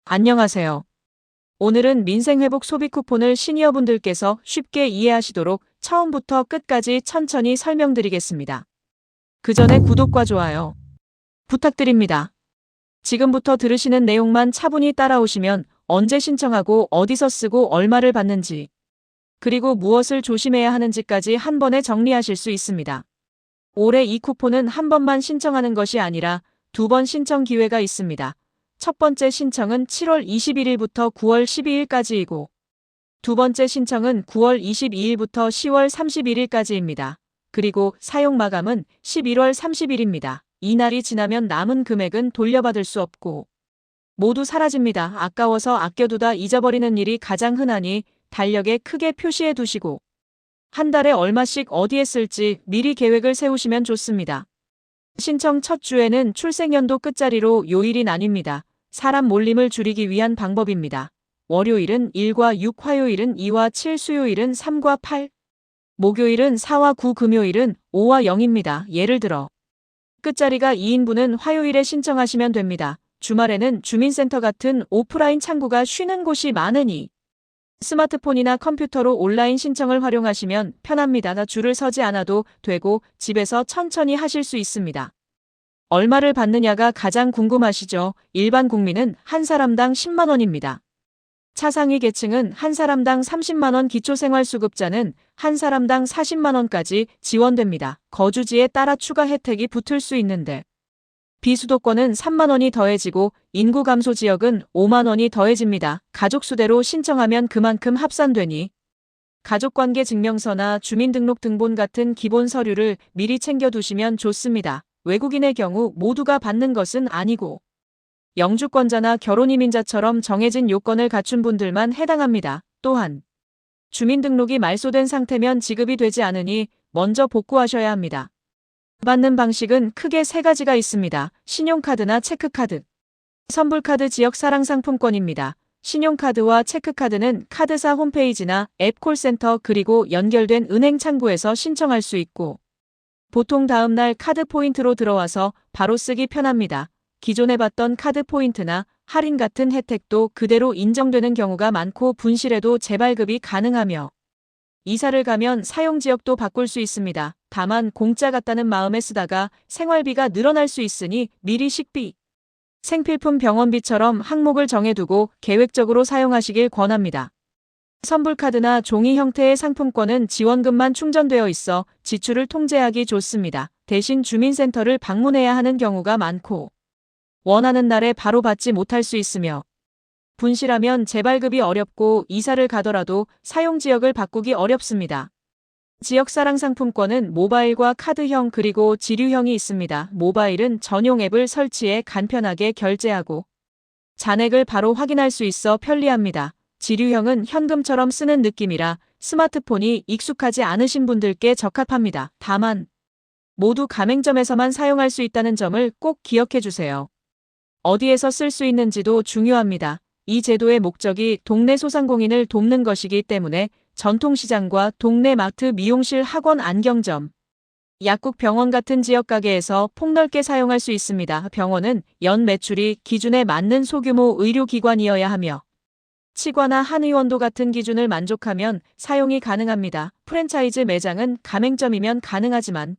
안녕하세요. 오늘은 민생회복 소비 쿠폰을 시니어분들께서 쉽게 이해하시도록 처음부터 끝까지 천천히 설명드리겠습니다. 그 전에 구독과 좋아요 부탁드립니다. 지금부터 들으시는 내용만 차분히 따라오시면 언제 신청하고 어디서 쓰고 얼마를 받는지, 그리고 무엇을 조심해야 하는지까지 한 번에 정리하실 수 있습니다. 올해 이 쿠폰은 한 번만 신청하는 것이 아니라 두 번 신청 기회가 있습니다. 첫 번째 신청은 7월 21일부터 9월 12일까지이고, 두 번째 신청은 9월 22일부터 10월 31일까지입니다. 그리고 사용 마감은 11월 30일입니다. 이날이 지나면 남은 금액은 돌려받을 수 없고 모두 사라집니다. 아까워서 아껴두다 잊어버리는 일이 가장 흔하니 달력에 크게 표시해 두시고 한 달에 얼마씩 어디에 쓸지 미리 계획을 세우시면 좋습니다. 신청 첫 주에는 출생연도 끝자리로 요일이 나뉩니다. 사람 몰림을 줄이기 위한 방법입니다. 월요일은 1과 6, 화요일은 2와 7, 수요일은 3과 8, 목요일은 4와 9, 금요일은 5와 0입니다. 예를 들어 끝자리가 2인분은 화요일에 신청하시면 됩니다. 주말에는 주민센터 같은 오프라인 창구가 쉬는 곳이 많으니 스마트폰이나 컴퓨터로 온라인 신청을 활용하시면 편합니다. 줄을 서지 않아도 되고 집에서 천천히 하실 수 있습니다. 얼마를 받느냐가 가장 궁금하시죠? 일반 국민은 한 사람당 10만 원입니다. 차상위 계층은 한 사람당 30만 원, 기초생활수급자는 한 사람당 40만 원까지 지원됩니다. 거주지에 따라 추가 혜택이 붙을 수 있는데 비수도권은 3만 원이 더해지고 인구 감소 지역은 5만 원이 더해집니다. 가족 수대로 신청하면 그만큼 합산되니 가족관계 증명서나 주민등록등본 같은 기본 서류를 미리 챙겨두시면 좋습니다. 외국인의 경우 모두가 받는 것은 아니고 영주권자나 결혼이민자처럼 정해진 요건을 갖춘 분들만 해당합니다. 또한 주민등록이 말소된 상태면 지급이 되지 않으니 먼저 복구하셔야 합니다. 받는 방식은 크게 세 가지가 있습니다. 신용카드나 체크카드, 선불카드 지역 사랑상품권입니다. 신용카드와 체크카드는 카드사 홈페이지나 앱 콜센터 그리고 연결된 은행 창구에서 신청할 수 있고 보통 다음날 카드 포인트로 들어와서 바로 쓰기 편합니다. 기존에 받던 카드 포인트나 할인 같은 혜택도 그대로 인정되는 경우가 많고 분실에도 재발급이 가능하며 이사를 가면 사용 지역도 바꿀 수 있습니다. 다만 공짜 같다는 마음에 쓰다가 생활비가 늘어날 수 있으니 미리 식비, 생필품 병원비처럼 항목을 정해두고 계획적으로 사용하시길 권합니다. 선불카드나 종이 형태의 상품권은 지원금만 충전되어 있어 지출을 통제하기 좋습니다. 대신 주민센터를 방문해야 하는 경우가 많고 원하는 날에 바로 받지 못할 수 있으며 분실하면 재발급이 어렵고 이사를 가더라도 사용 지역을 바꾸기 어렵습니다. 지역사랑 상품권은 모바일과 카드형 그리고 지류형이 있습니다. 모바일은 전용 앱을 설치해 간편하게 결제하고 잔액을 바로 확인할 수 있어 편리합니다. 지류형은 현금처럼 쓰는 느낌이라 스마트폰이 익숙하지 않으신 분들께 적합합니다. 다만 모두 가맹점에서만 사용할 수 있다는 점을 꼭 기억해 주세요. 어디에서 쓸 수 있는지도 중요합니다. 이 제도의 목적이 동네 소상공인을 돕는 것이기 때문에 전통시장과 동네 마트, 미용실, 학원, 안경점, 약국, 병원 같은 지역 가게에서 폭넓게 사용할 수 있습니다. 병원은 연 매출이 기준에 맞는 소규모 의료기관이어야 하며 치과나 한의원도 같은 기준을 만족하면 사용이 가능합니다. 프랜차이즈 매장은 가맹점이면 가능하지만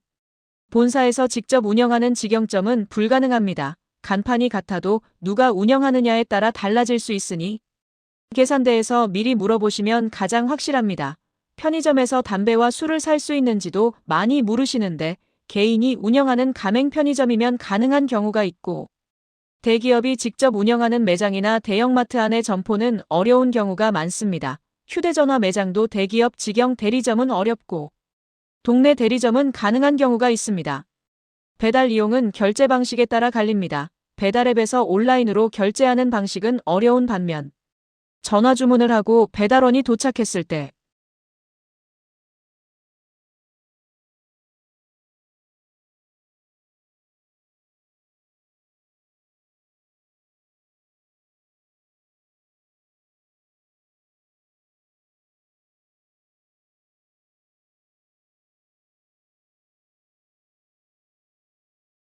본사에서 직접 운영하는 직영점은 불가능합니다. 간판이 같아도 누가 운영하느냐에 따라 달라질 수 있으니 계산대에서 미리 물어보시면 가장 확실합니다. 편의점에서 담배와 술을 살 수 있는지도 많이 물으시는데 개인이 운영하는 가맹 편의점이면 가능한 경우가 있고 대기업이 직접 운영하는 매장이나 대형마트 안의 점포는 어려운 경우가 많습니다. 휴대전화 매장도 대기업 직영 대리점은 어렵고 동네 대리점은 가능한 경우가 있습니다. 배달 이용은 결제 방식에 따라 갈립니다. 배달앱에서 온라인으로 결제하는 방식은 어려운 반면 전화 주문을 하고 배달원이 도착했을 때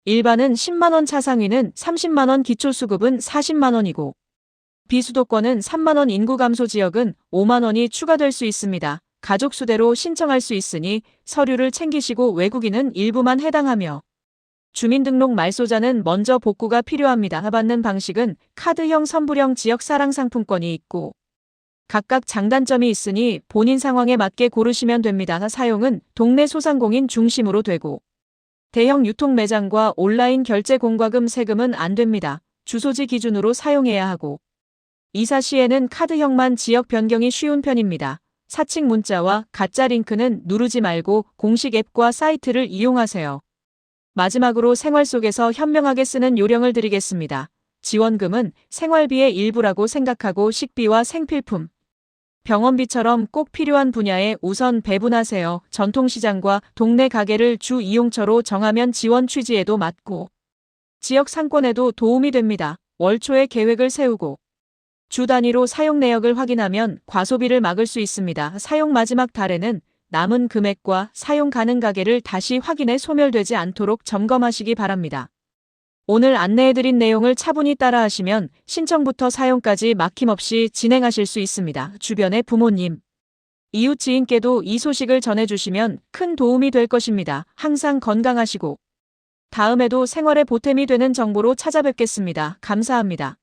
일반은 10만 원, 차상위는 30만 원, 기초수급은 40만 원이고 비수도권은 3만 원, 인구 감소 지역은 5만 원이 추가될 수 있습니다. 가족 수대로 신청할 수 있으니 서류를 챙기시고 외국인은 일부만 해당하며 주민등록 말소자는 먼저 복구가 필요합니다. 받는 방식은 카드형, 선불형, 지역 사랑 상품권이 있고 각각 장단점이 있으니 본인 상황에 맞게 고르시면 됩니다. 사용은 동네 소상공인 중심으로 되고 대형 유통 매장과 온라인 결제, 공과금, 세금은 안 됩니다. 주소지 기준으로 사용해야 하고 이사 시에는 카드형만 지역 변경이 쉬운 편입니다. 사칭 문자와 가짜 링크는 누르지 말고 공식 앱과 사이트를 이용하세요. 마지막으로 생활 속에서 현명하게 쓰는 요령을 드리겠습니다. 지원금은 생활비의 일부라고 생각하고 식비와 생필품, 병원비처럼 꼭 필요한 분야에 우선 배분하세요. 전통시장과 동네 가게를 주 이용처로 정하면 지원 취지에도 맞고 지역 상권에도 도움이 됩니다. 월초에 계획을 세우고 주 단위로 사용 내역을 확인하면 과소비를 막을 수 있습니다. 사용 마지막 달에는 남은 금액과 사용 가능 가계를 다시 확인해 소멸되지 않도록 점검하시기 바랍니다. 오늘 안내해드린 내용을 차분히 따라하시면 신청부터 사용까지 막힘없이 진행하실 수 있습니다. 주변의 부모님, 이웃 지인께도 이 소식을 전해주시면 큰 도움이 될 것입니다. 항상 건강하시고 다음에도 생활에 보탬이 되는 정보로 찾아뵙겠습니다. 감사합니다.